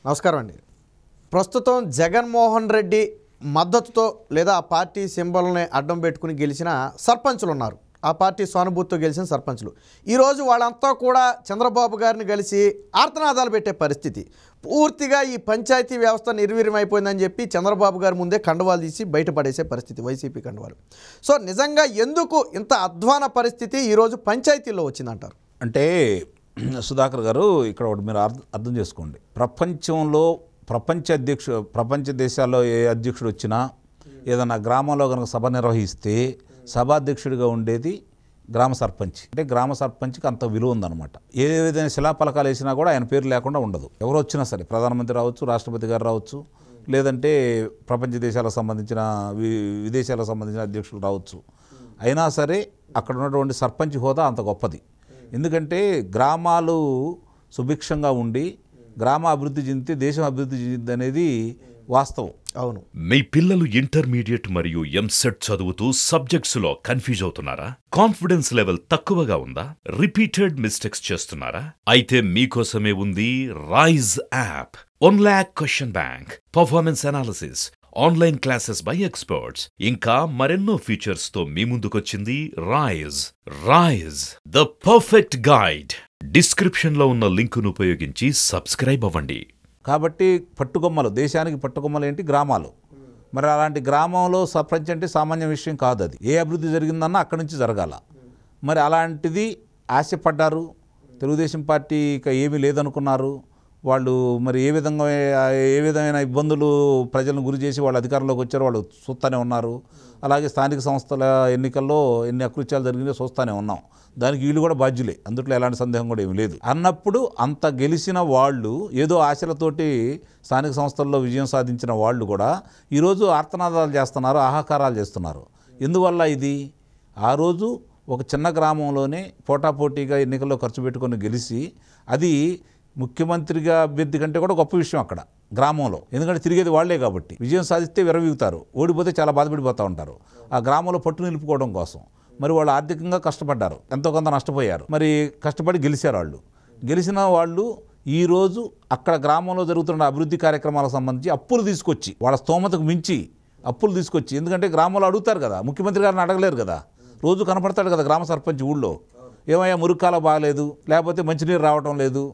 నమస్కారం అండి. ప్రస్తుతం జగన్మోహన్ రెడ్డి మద్దతుతో లేదా ఆ పార్టీ సింబల్ని అడ్డం పెట్టుకుని గెలిచిన సర్పంచులు ఉన్నారు. ఆ పార్టీ సానుభూతితో గెలిచిన సర్పంచులు ఈరోజు వాళ్ళంతా కూడా చంద్రబాబు గారిని కలిసి ఆర్తనాదాలు పెట్టే పరిస్థితి. పూర్తిగా ఈ పంచాయతీ వ్యవస్థ నిర్వీర్యమైపోయిందని చెప్పి చంద్రబాబు గారి ముందే కండువాలు తీసి బయటపడేసే పరిస్థితి, వైసీపీ కండువాలు. సో నిజంగా ఎందుకు ఇంత అధ్వాన పరిస్థితి ఈరోజు పంచాయతీల్లో వచ్చిందంటారు? అంటే సుధాకర్ గారు, ఇక్కడ ఒకటి మీరు అర్థం చేసుకోండి. ప్రపంచంలో ప్రపంచ దేశాల్లో ఏ అధ్యక్షుడు వచ్చినా ఏదైనా గ్రామంలో కనుక సభ నిర్వహిస్తే సభాధ్యక్షుడిగా ఉండేది గ్రామ సర్పంచ్. అంటే గ్రామ సర్పంచ్కి అంత విలువ ఉందన్నమాట. ఏ విధంగా శిలాఫలకాలు వేసినా కూడా ఆయన పేరు లేకుండా ఉండదు. ఎవరు వచ్చినా సరే, ప్రధానమంత్రి రావచ్చు, రాష్ట్రపతి గారు రావచ్చు, లేదంటే ప్రపంచ దేశాలకు సంబంధించిన విదేశాలకు సంబంధించిన అధ్యక్షులు రావచ్చు. అయినా సరే అక్కడ ఉన్నటువంటి సర్పంచ్ హోదా అంత గొప్పది. ఎందుకంటే గ్రామాలు సుభిక్షంగా ఉండి గ్రామ అభివృద్ధి చెందితే దేశం అభివృద్ధి చెందింది అనేది వాస్తవం. అవును. మీ పిల్లలు ఇంటర్మీడియట్ మరియు ఎంసెట్ చదువుతూ సబ్జెక్ట్స్లో కన్ఫ్యూజ్ అవుతున్నారా? కాన్ఫిడెన్స్ లెవెల్ తక్కువగా ఉందా? రిపీటెడ్ మిస్టేక్స్ చేస్తున్నారా? అయితే మీకోసమే ఉంది rise app. 1 lakh question bank, performance analysis, online classes by experts, ఇంకా మరెన్నో ఫీచర్స్ తో మీ ముందుకొచ్చింది rise the perfect guide. Description లో ఉన్న లింకును ఉపయోగించి సబ్స్క్రైబ్ అవ్వండి. కాబట్టి పట్టుకొమ్మలు, దేశానికి పట్టుకొమ్మలు ఏంటి? గ్రామాలు. మరి అలాంటి గ్రామంలో సర్పంచ్ అంటే సామాన్య విషయం కాదు. అది ఏ అభివృద్ధి జరిగిందన్నా అక్కడి నుంచి జరగాల. మరి అలాంటిది ఆశపడ్డారు. తెలుగుదేశం పార్టీ ఇక ఏమీ లేదనుకున్నారు వాళ్ళు. మరి ఏ విధమైన ఇబ్బందులు ప్రజలను గురి చేసి వాళ్ళు అధికారంలోకి వచ్చారో వాళ్ళు చూస్తూనే ఉన్నారు. అలాగే స్థానిక సంస్థల ఎన్నికల్లో ఎన్ని అకృత్యాలు జరిగినాయో చూస్తూనే ఉన్నాం. దానికి వీళ్ళు కూడా బాధ్యులే, అందుట్లో ఎలాంటి సందేహం కూడా ఏమీ లేదు. అన్నప్పుడు అంత గెలిచిన వాళ్ళు, ఏదో ఆశలతోటి స్థానిక సంస్థల్లో విజయం సాధించిన వాళ్ళు కూడా ఈరోజు ఆర్తనాదాలు చేస్తున్నారు, ఆహాకారాలు చేస్తున్నారు. ఎందువల్ల ఇది? ఆ రోజు ఒక చిన్న గ్రామంలోనే పోటాపోటీగా ఎన్నికల్లో ఖర్చు పెట్టుకొని గెలిచి, అది ముఖ్యమంత్రిగా అభ్యర్థి కంటే కూడా గొప్ప విషయం అక్కడ గ్రామంలో. ఎందుకంటే తిరిగేది వాళ్లే కాబట్టి. విజయం సాధిస్తే విరవీగుతారు, ఓడిపోతే చాలా బాధపడిపోతూ ఉంటారు. ఆ గ్రామంలో పట్టు నిలుపుకోవడం కోసం మరి వాళ్ళు ఆర్థికంగా కష్టపడ్డారు, ఎంతో కొంత నష్టపోయారు. మరి కష్టపడి గెలిచారు వాళ్ళు. గెలిచిన వాళ్ళు ఈరోజు అక్కడ గ్రామంలో జరుగుతున్న అభివృద్ధి కార్యక్రమాలకు సంబంధించి అప్పులు తీసుకొచ్చి, వాళ్ళ స్తోమతకు మించి అప్పులు తీసుకొచ్చి, ఎందుకంటే గ్రామంలో అడుగుతారు కదా, ముఖ్యమంత్రి గారిని అడగలేరు కదా. రోజు కనపడతాడు కదా గ్రామ సర్పంచ్ ఊళ్ళో, ఏమయ్యా మురుక్కాల బాగలేదు, లేకపోతే మంచినీరు రావటం లేదు,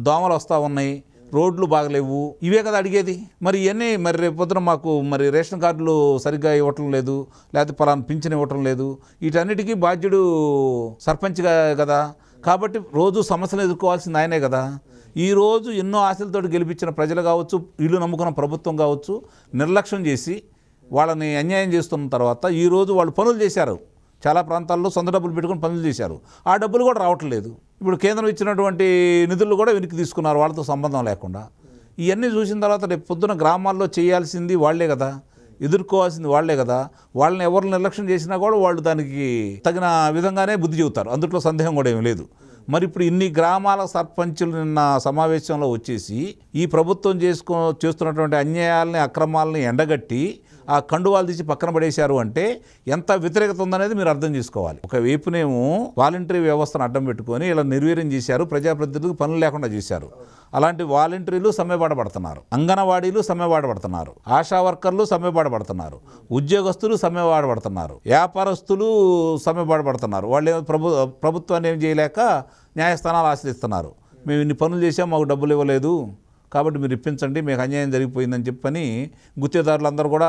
దోమలు వస్తూ ఉన్నాయి, రోడ్లు బాగలేవు, ఇవే కదా అడిగేది. మరి ఇవన్నీ మరి రేపు పొద్దున మాకు మరి రేషన్ కార్డులు సరిగ్గా ఇవ్వటం లేదు, లేకపోతే పలానా పింఛన్ ఇవ్వటం లేదు, వీటన్నిటికీ బాధ్యుడు సర్పంచ్గా కదా. కాబట్టి రోజు సమస్యలు ఎదుర్కోవాల్సింది ఆయనే కదా. ఈరోజు ఎన్నో ఆశలతో గెలిపించిన ప్రజలు కావచ్చు, వీళ్ళు నమ్ముకున్న ప్రభుత్వం కావచ్చు, నిర్లక్ష్యం చేసి వాళ్ళని అన్యాయం చేస్తున్న తర్వాత ఈరోజు వాళ్ళు పనులు చేశారు. చాలా ప్రాంతాల్లో సొంత డబ్బులు పెట్టుకుని పనులు చేశారు. ఆ డబ్బులు కూడా రావట్లేదు. ఇప్పుడు కేంద్రం ఇచ్చినటువంటి నిధులు కూడా వెనక్కి తీసుకున్నారు వాళ్ళతో సంబంధం లేకుండా. ఇవన్నీ చూసిన తర్వాత రేపు పొద్దున గ్రామాల్లో చేయాల్సింది వాళ్లే కదా, ఎదుర్కోవాల్సింది వాళ్లే కదా. వాళ్ళని ఎవరు నిర్లక్ష్యం చేసినా కూడా వాళ్ళు దానికి తగిన విధంగానే బుద్ధి చెబుతారు, అందుట్లో సందేహం కూడా ఏమీ లేదు. మరి ఇప్పుడు ఇన్ని గ్రామాల సర్పంచులు నిన్న సమావేశంలో వచ్చేసి ఈ ప్రభుత్వం చేస్తున్నటువంటి అన్యాయాలని, అక్రమాలని ఎండగట్టి ఆ కండువాలు తీసి పక్కన పడేశారు అంటే ఎంత వ్యతిరేకత ఉందనేది మీరు అర్థం చేసుకోవాలి. ఒక వైపునేమో వాలంటరీ వ్యవస్థను అడ్డం పెట్టుకొని ఇలా నిర్వీర్యం చేశారు, ప్రజాప్రతినిధులకు పనులు లేకుండా చేశారు. అలాంటి వాలంటీర్లు సమ్మెబాటపడుతున్నారు, అంగన్వాడీలు సమ్మెబాటపడుతున్నారు, ఆశా వర్కర్లు సమ్మెబాటపడుతున్నారు, ఉద్యోగస్తులు సమ్మెబాటపడుతున్నారు, వ్యాపారస్తులు సమ్మెబాటపడుతున్నారు. వాళ్ళు ప్రభుత్వాన్ని ఏం చేయలేక న్యాయస్థానాలు ఆశ్రయిస్తున్నారు. మేము ఇన్ని పనులు చేసాం, మాకు డబ్బులు ఇవ్వలేదు, కాబట్టి మీరు ఇప్పించండి, మీకు అన్యాయం జరిగిపోయిందని చెప్పని గుత్తేదారులందరూ కూడా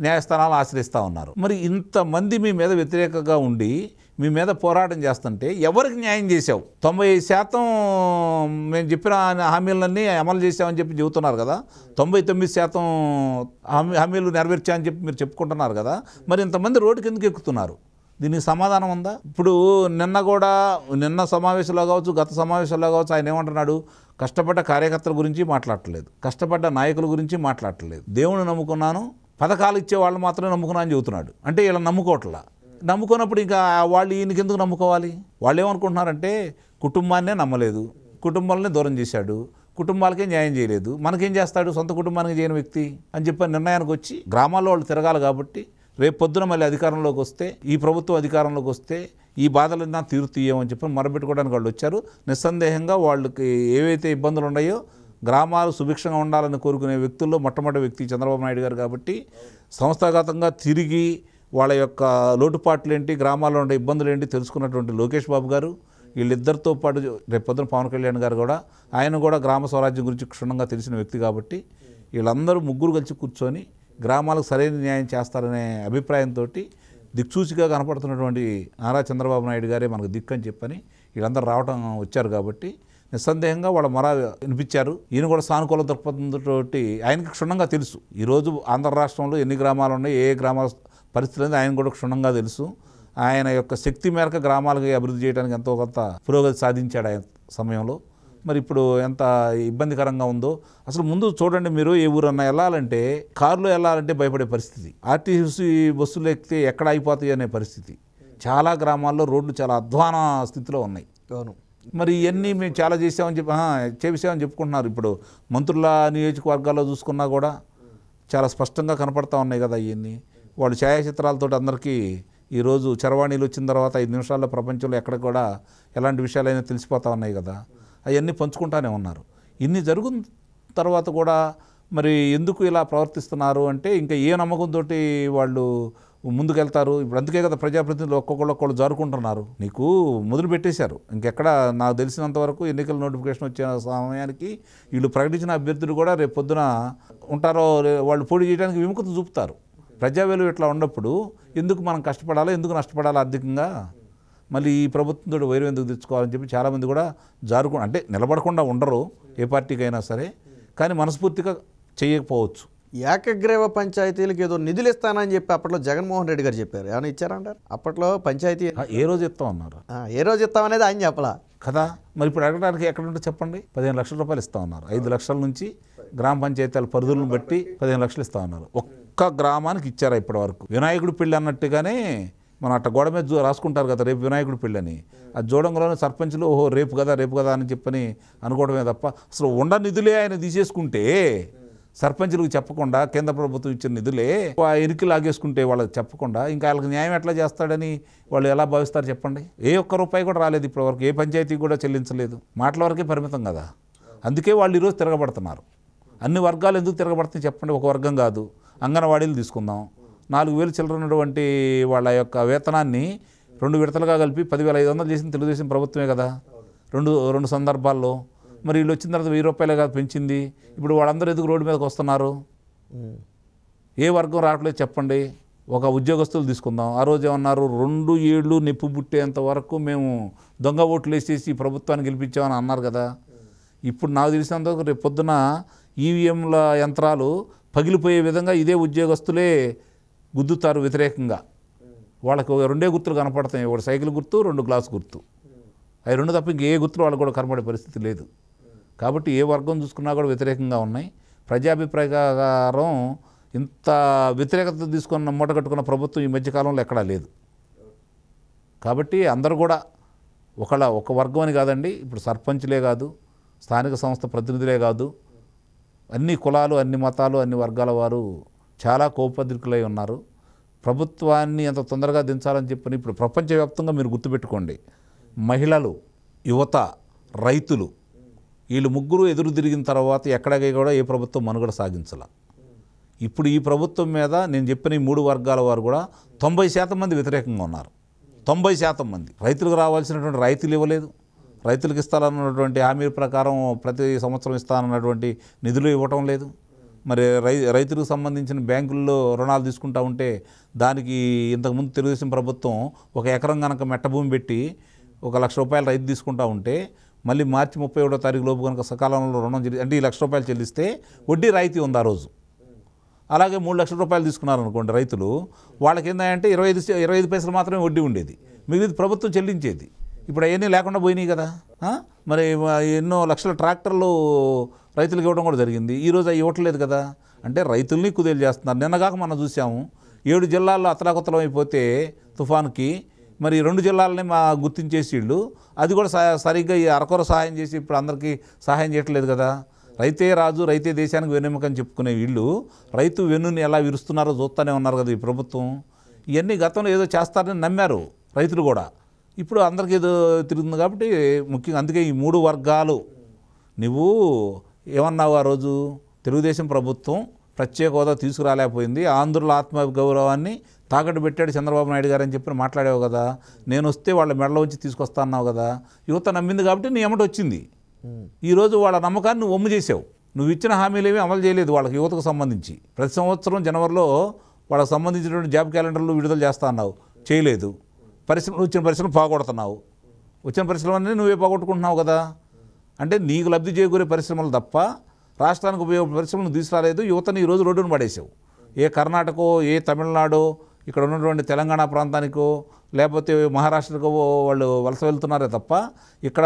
న్యాయస్థానాలు ఆశ్రయిస్తూ ఉన్నారు. మరి ఇంతమంది మీ మీద వ్యతిరేకంగా ఉండి మీ మీద పోరాటం చేస్తుంటే ఎవరికి న్యాయం చేశావు? 90% మేము చెప్పిన హామీలన్నీ అమలు చేసామని చెప్పి చెబుతున్నారు కదా, 99% హామీలు నెరవేర్చామని చెప్పి మీరు చెప్పుకుంటున్నారు కదా. మరి ఇంతమంది రోడ్డుకి ఎందుకు ఎక్కుతున్నారు? దీనికి సమాధానం ఉందా? ఇప్పుడు నిన్న సమావేశంలో కావచ్చు, గత సమావేశంలో కావచ్చు, ఆయన ఏమంటున్నాడు? కష్టపడ్డ కార్యకర్తల గురించి మాట్లాడట్లేదు, కష్టపడ్డ నాయకుల గురించి మాట్లాడట్లేదు, దేవుని నమ్ముకున్నాను, పథకాలు ఇచ్చే వాళ్ళు మాత్రమే నమ్ముకున్నా అని చెబుతున్నాడు. అంటే ఇలా నమ్ముకోవట్లా. నమ్ముకున్నప్పుడు ఇంకా వాళ్ళు ఈయనకి ఎందుకు నమ్ముకోవాలి? వాళ్ళు ఏమనుకుంటున్నారంటే కుటుంబాన్నే నమ్మలేదు, కుటుంబాలనే దూరం చేశాడు, కుటుంబాలకే న్యాయం చేయలేదు, మనకేం చేస్తాడు, సొంత కుటుంబానికి చేయని వ్యక్తి అని చెప్పి నిర్ణయానికి వచ్చి గ్రామాల్లో వాళ్ళు తిరగాలి. కాబట్టి రేపు పొద్దున మళ్ళీ అధికారంలోకి వస్తే, ఈ ప్రభుత్వం అధికారంలోకి వస్తే ఈ బాధలన్నా తీరుతీయమని చెప్పి మొరబెట్టుకోవడానికి వాళ్ళు వచ్చారు. నిస్సందేహంగా వాళ్ళకి ఏవైతే ఇబ్బందులు ఉన్నాయో గ్రామాలు సుభిక్షంగా ఉండాలని కోరుకునే వ్యక్తుల్లో మొట్టమొదటి వ్యక్తి చంద్రబాబు నాయుడు గారు. కాబట్టి సంస్థాగతంగా తిరిగి వాళ్ళ యొక్క లోటుపాట్లు ఏంటి, గ్రామాల్లో ఉండే ఇబ్బందులు ఏంటి తెలుసుకున్నటువంటి లోకేష్ బాబు గారు, వీళ్ళిద్దరితో పాటు రేపు పొద్దున పవన్ కళ్యాణ్ గారు కూడా, ఆయన కూడా గ్రామ స్వరాజ్యం గురించి క్షుణ్ణంగా తెలిసిన వ్యక్తి. కాబట్టి వీళ్ళందరూ ముగ్గురు కలిసి కూర్చొని గ్రామాలకు సరైన న్యాయం చేస్తారనే అభిప్రాయంతో దిక్సూచిగా కనపడుతున్నటువంటి నారా చంద్రబాబు నాయుడు గారే మనకు దిక్కు అని చెప్పని వీళ్ళందరూ రావటం వచ్చారు. కాబట్టి నిస్సందేహంగా వాళ్ళ మొర వినిపించారు. ఈయన కూడా సానుకూల దృక్పథంతో ఆయనకి క్షుణ్ణంగా తెలుసు ఈరోజు ఆంధ్ర రాష్ట్రంలో ఎన్ని గ్రామాలు ఉన్నాయి, ఏ గ్రామాల పరిస్థితులు అనేది ఆయన కూడా క్షుణ్ణంగా తెలుసు. ఆయన యొక్క శక్తి మేరకు గ్రామాలకి అభివృద్ధి చేయడానికి ఎంతో కొంత పురోగతి సాధించాడు ఆయన సమయంలో. మరి ఇప్పుడు ఎంత ఇబ్బందికరంగా ఉందో అసలు ముందు చూడండి. మీరు ఏ ఊరన్నా వెళ్ళాలంటే కారులో వెళ్ళాలంటే భయపడే పరిస్థితి, ఆర్టీసీ బస్సులు ఎక్కితే ఎక్కడ అయిపోతాయి అనే పరిస్థితి. చాలా గ్రామాల్లో రోడ్లు చాలా అధ్వాన స్థితిలో ఉన్నాయి. అవును. మరి ఇవన్నీ మేము చాలా చేసామని చెప్పుకుంటున్నారు. ఇప్పుడు మంత్రుల నియోజకవర్గాల్లో చూసుకున్నా కూడా చాలా స్పష్టంగా కనపడతా ఉన్నాయి కదా ఇవన్నీ. వాళ్ళు ఛాయాచిత్రాలతో అందరికీ ఈరోజు చరవాణీలు వచ్చిన తర్వాత 5 నిమిషాల్లో ప్రపంచంలో ఎక్కడ కూడా ఎలాంటి విషయాలైనా తెలిసిపోతూ ఉన్నాయి కదా, అవన్నీ పంచుకుంటానే ఉన్నారు. ఇన్ని జరుగుతున్న తర్వాత కూడా మరి ఎందుకు ఇలా ప్రవర్తిస్తున్నారు అంటే ఇంకా ఏ నమ్మకంతో వాళ్ళు ముందుకెళ్తారు? ఇప్పుడు అందుకే కదా ప్రజాప్రతినిధులు ఒక్కొక్కళ్ళు జారుకుంటున్నారు. నీకు మొదలు పెట్టేశారు. ఇంకెక్కడ నాకు తెలిసినంత వరకు ఎన్నికల నోటిఫికేషన్ వచ్చిన సమయానికి వీళ్ళు ప్రకటించిన అభ్యర్థులు కూడా రేపు పొద్దున ఉంటారో వాళ్ళు పోటీ చేయడానికి విముఖత చూపుతారు. ప్రజావేలు ఇట్లా ఉన్నప్పుడు ఎందుకు మనం కష్టపడాలో, ఎందుకు నష్టపడాలో ఆర్థికంగా, మళ్ళీ ఈ ప్రభుత్వంతో వైరం ఎందుకు తెచ్చుకోవాలని చెప్పి చాలామంది కూడా అంటే నిలబడకుండా ఉండరు ఏ పార్టీకి అయినా సరే, కానీ మనస్ఫూర్తిగా చేయకపోవచ్చు. ఏకగ్రీవ పంచాయతీలకు ఏదో నిధులు ఇస్తానని చెప్పి అప్పట్లో జగన్మోహన్ రెడ్డి గారు చెప్పారు. ఏమైనా ఇచ్చారంటారు? అప్పట్లో పంచాయతీ ఏ రోజు ఇస్తామన్నారు? ఏ రోజు ఇస్తామనేది ఆయన చెప్పలా కదా. మరి ఇప్పుడు అడగడానికి ఎక్కడుంటే చెప్పండి. 15 లక్షల రూపాయలు ఇస్తా ఉన్నారు. 5 లక్షల నుంచి గ్రామ పంచాయతీల పరిధులను బట్టి 15 లక్షలు ఇస్తా ఉన్నారు. ఒక్క గ్రామానికి ఇచ్చారా ఇప్పటి వరకు? వినాయకుడి పెళ్ళి అన్నట్టుగానే మనం అట్ట గోడ మీద రాసుకుంటారు కదా రేపు వినాయకుడి పెళ్ళి అని. ఆ జోడంలోనే సర్పంచులు ఓహో రేపు కదా అని చెప్పని అనుకోవడమే తప్ప అసలు ఉండ నిధులే ఆయన తీసేసుకుంటే, సర్పంచులకు చెప్పకుండా కేంద్ర ప్రభుత్వం ఇచ్చిన నిధులే ఇరికి లాగేసుకుంటే వాళ్ళకి చెప్పకుండా ఇంకా వాళ్ళకి న్యాయం ఎట్లా చేస్తాడని వాళ్ళు ఎలా భావిస్తారు చెప్పండి? ఏ ఒక్క రూపాయి కూడా రాలేదు ఇప్పటివరకు, ఏ పంచాయతీ కూడా చెల్లించలేదు. మాటల వరకే పరిమితం కదా. అందుకే వాళ్ళు ఈరోజు తిరగబడుతున్నారు. అన్ని వర్గాలు ఎందుకు తిరగబడుతున్నాయి చెప్పండి? ఒక వర్గం కాదు. అంగన్వాడీలు తీసుకుందాం. 4,000 చిల్లర ఉన్నటువంటి వాళ్ళ యొక్క వేతనాన్ని 2 విడతలుగా కలిపి 10,500 చేసిన తెలుగుదేశం ప్రభుత్వమే కదా రెండు సందర్భాల్లో. మరి వీళ్ళు వచ్చిన తర్వాత 1000 రూపాయలే కాదు పెంచింది. ఇప్పుడు వాళ్ళందరూ ఎందుకు రోడ్డు మీదకి వస్తున్నారు? ఏ వర్గం రావట్లేదు చెప్పండి? ఒక ఉద్యోగస్తులు తీసుకుందాం. ఆ రోజు ఏమన్నారు? 2 ఏళ్ళు నిప్పు పుట్టేంత వరకు మేము దొంగ ఓట్లు వేసేసి ప్రభుత్వాన్ని గెలిపించామని అన్నారు కదా. ఇప్పుడు నాకు తెలిసినంతవరకు రేపు పొద్దున ఈవీఎంల యంత్రాలు పగిలిపోయే విధంగా ఇదే ఉద్యోగస్తులే గుద్దుతారు వ్యతిరేకంగా. వాళ్ళకు 2 గుర్తులు కనపడతాయి. ఒకటి సైకిల్ గుర్తు, 2 గ్లాస్ గుర్తు. అవి 2 తప్ప ఇంకే గుర్తులు వాళ్ళకు కూడా కనపడే పరిస్థితి లేదు. కాబట్టి ఏ వర్గం చూసుకున్నా కూడా వ్యతిరేకంగా ఉన్నాయి. ప్రజాభిప్రాయం ఇంత వ్యతిరేకత తీసుకున్న మూట కట్టుకున్న ప్రభుత్వం ఈ మధ్యకాలంలో ఎక్కడా లేదు. కాబట్టి అందరూ కూడా ఒక వర్గం అని కాదండి. ఇప్పుడు సర్పంచ్లే కాదు, స్థానిక సంస్థ ప్రతినిధులే కాదు, అన్ని కులాలు, అన్ని మతాలు, అన్ని వర్గాల వారు చాలా కోపద్రికులై ఉన్నారు. ప్రభుత్వాన్ని ఎంత తొందరగా దించాలని చెప్పని ఇప్పుడు ప్రపంచవ్యాప్తంగా మీరు గుర్తుపెట్టుకోండి. మహిళలు, యువత, రైతులు వీళ్ళు ముగ్గురు ఎదురు తిరిగిన తర్వాత ఎక్కడికి కూడా ఏ ప్రభుత్వం మనుగడ సాగించాల. ఇప్పుడు ఈ ప్రభుత్వం మీద నేను చెప్పిన ఈ 3 వర్గాల వారు కూడా 90% మంది వ్యతిరేకంగా ఉన్నారు. 90% మంది. రైతులకు రావాల్సినటువంటి రైతులు ఇవ్వలేదు. రైతులకు ఇస్తానన్నటువంటి హామీ ప్రకారం ప్రతి సంవత్సరం ఇస్తానన్నటువంటి నిధులు ఇవ్వటం లేదు. మరి రైతులకు సంబంధించిన బ్యాంకుల్లో రుణాలు తీసుకుంటా ఉంటే దానికి ఇంతకుముందు తెలుగుదేశం ప్రభుత్వం ఒక ఎకరం కనుక మెట్టభూమి పెట్టి 1,00,000 రూపాయలు రైతు తీసుకుంటా ఉంటే మళ్ళీ మార్చి 31వ తారీఖు లోపు కనుక సకాలంలో రుణం అంటే 1,00,000 రూపాయలు చెల్లిస్తే వడ్డీ రాయితీ ఉంది ఆ రోజు. అలాగే 3 లక్షల రూపాయలు తీసుకున్నారనుకోండి రైతులు, వాళ్ళకి ఏంటంటే 25 పైసలు మాత్రమే వడ్డీ ఉండేది, మిగిలిది ప్రభుత్వం చెల్లించేది. ఇప్పుడు అవన్నీ లేకుండా పోయినాయి కదా. మరి ఎన్నో లక్షల ట్రాక్టర్లు రైతులకు ఇవ్వడం కూడా జరిగింది. ఈరోజు అవి ఇవ్వట్లేదు కదా. అంటే రైతుల్ని కుదేలు చేస్తున్నారు. నిన్నగాక మనం చూసాము 7 జిల్లాల్లో అతలాకుతలం అయిపోతే తుఫాన్కి మరి 2 జిల్లాలని గుర్తించేసి వీళ్ళు అది కూడా సరిగ్గా ఈ అరకొర సహాయం చేసి ఇప్పుడు అందరికీ సహాయం చేయట్లేదు కదా. రైతే రాజు, రైతే దేశానికి వెన్నెముకని చెప్పుకునే వీళ్ళు రైతు వెన్నుని ఎలా విరుస్తున్నారో చూస్తూనే ఉన్నారు కదా ఈ ప్రభుత్వం. ఇవన్నీ గతంలో ఏదో చేస్తారని నమ్మారు రైతులు కూడా. ఇప్పుడు అందరికీ ఏదో తిరుగుతుంది కాబట్టి ముఖ్యంగా అందుకే ఈ 3 వర్గాలు నువ్వు ఏమన్నావు ఆ రోజు? తెలుగుదేశం ప్రభుత్వం ప్రత్యేక హోదా తీసుకురాలేకపోయింది, ఆంధ్రుల ఆత్మగౌరవాన్ని తాకట్టు పెట్టాడు చంద్రబాబు నాయుడు గారు అని చెప్పి మాట్లాడావు కదా. నేను వస్తే వాళ్ళ మెడలో వచ్చి తీసుకొస్తా అన్నావు కదా. యువత నమ్మింది కాబట్టి నీ ఎమ్మటి వచ్చింది. ఈరోజు వాళ్ళ నమ్మకాన్ని నువ్వు ఒమ్ము చేసావు. నువ్వు ఇచ్చిన హామీలు ఏమీ అమలు చేయలేదు వాళ్ళకి, యువతకు సంబంధించి. ప్రతి సంవత్సరం జనవరిలో వాళ్ళకి సంబంధించినటువంటి జాబ్ క్యాలెండర్లు విడుదల చేస్తా అన్నావు, చేయలేదు. వచ్చిన పరిశ్రమలు పోగొడుతున్నావు. వచ్చిన పరిశ్రమలన్నీ నువ్వే పోగొట్టుకుంటున్నావు కదా. అంటే నీకు లబ్ధి చేకూరే పరిశ్రమలు తప్ప రాష్ట్రానికి ఉపయోగపడే పరిశ్రమలు తీసుకురాలేదు. యువతని ఈరోజు రోడ్డును పడేసావు. ఏ కర్ణాటకో, ఏ తమిళనాడో, ఇక్కడ ఉన్నటువంటి తెలంగాణ ప్రాంతానికో, లేకపోతే మహారాష్ట్రకో వాళ్ళు వలస వెళ్తున్నారే తప్ప ఇక్కడ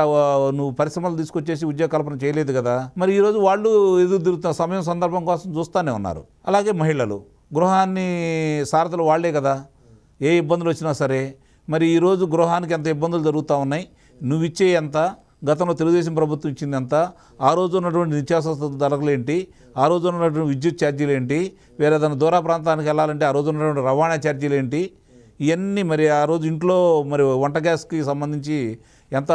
నువ్వు పరిశ్రమలు తీసుకొచ్చేసి ఉద్యోగ కల్పన చేయలేదు కదా. మరి ఈరోజు వాళ్ళు ఎదురు తిరుగుతున్న సమయం సందర్భం కోసం చూస్తూనే ఉన్నారు. అలాగే మహిళలు గృహాన్ని సారథులు వాళ్లే కదా, ఏ ఇబ్బందులు వచ్చినా సరే. మరి ఈరోజు గృహానికి ఎంత ఇబ్బందులు జరుగుతూ ఉన్నాయి, నువ్వు ఇచ్చే ఎంత, గతంలో తెలుగుదేశం ప్రభుత్వం ఇచ్చింది ఎంత, ఆ రోజు ఉన్నటువంటి నిత్యావసర ధరలు ఏంటి, ఆ రోజు ఉన్నటువంటి విద్యుత్ ఛార్జీలు ఏంటి, వేరే ఏదైనా దూర ప్రాంతానికి వెళ్ళాలంటే ఆ రోజు ఉన్నటువంటి రవాణా ఛార్జీలు ఏంటి, ఇవన్నీ మరి ఆ రోజు ఇంట్లో మరి వంట గ్యాస్కి సంబంధించి ఎంత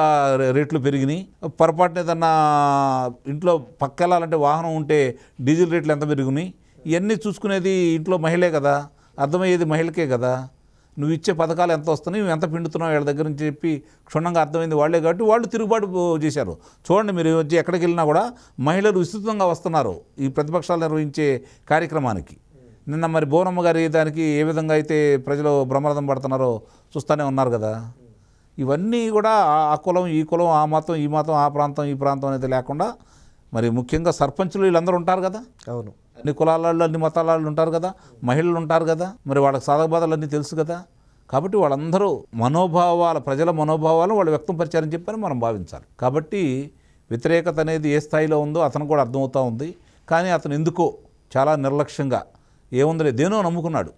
రేట్లు పెరిగినాయి. పొరపాటున ఏదన్నా ఇంట్లో పక్క వెళ్ళాలంటే వాహనం ఉంటే డీజిల్ రేట్లు ఎంత పెరిగినాయి. ఇవన్నీ చూసుకునేది ఇంట్లో మహిళే కదా, అర్థమయ్యేది మహిళకే కదా. నువ్వు ఇచ్చే పథకాలు ఎంత వస్తున్నాయి, నువ్వు ఎంత పిండుతున్నావు వీళ్ళ దగ్గర నుంచి చెప్పి క్షుణ్ణంగా అర్థమైంది వాళ్ళే కాబట్టి వాళ్ళు తిరుగుబాటు చేశారు. చూడండి, మీరు వచ్చి ఎక్కడికి వెళ్ళినా కూడా మహిళలు విస్తృతంగా వస్తున్నారు ఈ ప్రతిపక్షాలు నిర్వహించే కార్యక్రమానికి. నిన్న మరి బోనమ్మ గారి దానికి ఏ విధంగా అయితే ప్రజలు బ్రహ్మరథం పడుతున్నారో చూస్తూనే ఉన్నారు కదా. ఇవన్నీ కూడా ఆ కులం, ఈ కులం, ఆ మతం, ఈ మతం, ఆ ప్రాంతం, ఈ ప్రాంతం అనేది లేకుండా మరి ముఖ్యంగా సర్పంచులు వీళ్ళందరూ ఉంటారు కదా. అవును, అన్ని కులాలలో, అన్ని మతాల వాళ్ళు ఉంటారు కదా, మహిళలు ఉంటారు కదా. మరి వాళ్ళకి సాధకబాధలు అన్నీ తెలుసు కదా. కాబట్టి వాళ్ళందరూ ప్రజల మనోభావాలు వాళ్ళు వ్యక్తం పరిచారని చెప్పని మనం భావించాలి. కాబట్టి వ్యతిరేకత అనేది ఏ స్థాయిలో ఉందో అతను కూడా అర్థమవుతూ ఉంది. కానీ అతను ఎందుకో చాలా నిర్లక్ష్యంగా ఏముందిలే దేనో నమ్ముకున్నాడు.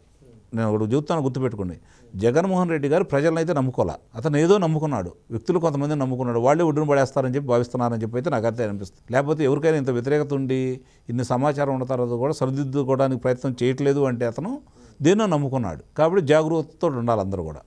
నేను ఒకటి చెబుతాను, గుర్తుపెట్టుకోండి. జగన్మోహన్ రెడ్డి గారు ప్రజలను అయితే నమ్ముకోలే, అతను ఏదో నమ్ముకున్నాడు. వ్యక్తులు కొంతమంది నమ్ముకున్నాడు, వాళ్ళే ఒడ్డును పడేస్తారని చెప్పి భావిస్తున్నారని చెప్పి అయితే నాకు అయితే అనిపిస్తుంది. లేకపోతే ఎవరికైనా ఇంత వ్యతిరేకత ఉండి ఇన్ని సమాచారం ఉన్న తర్వాత కూడా సరిదిద్దుకోవడానికి ప్రయత్నం చేయట్లేదు అంటే అతను దేనో నమ్ముకున్నాడు. కాబట్టి జాగరూకతతో ఉండాలి అందరూ కూడా.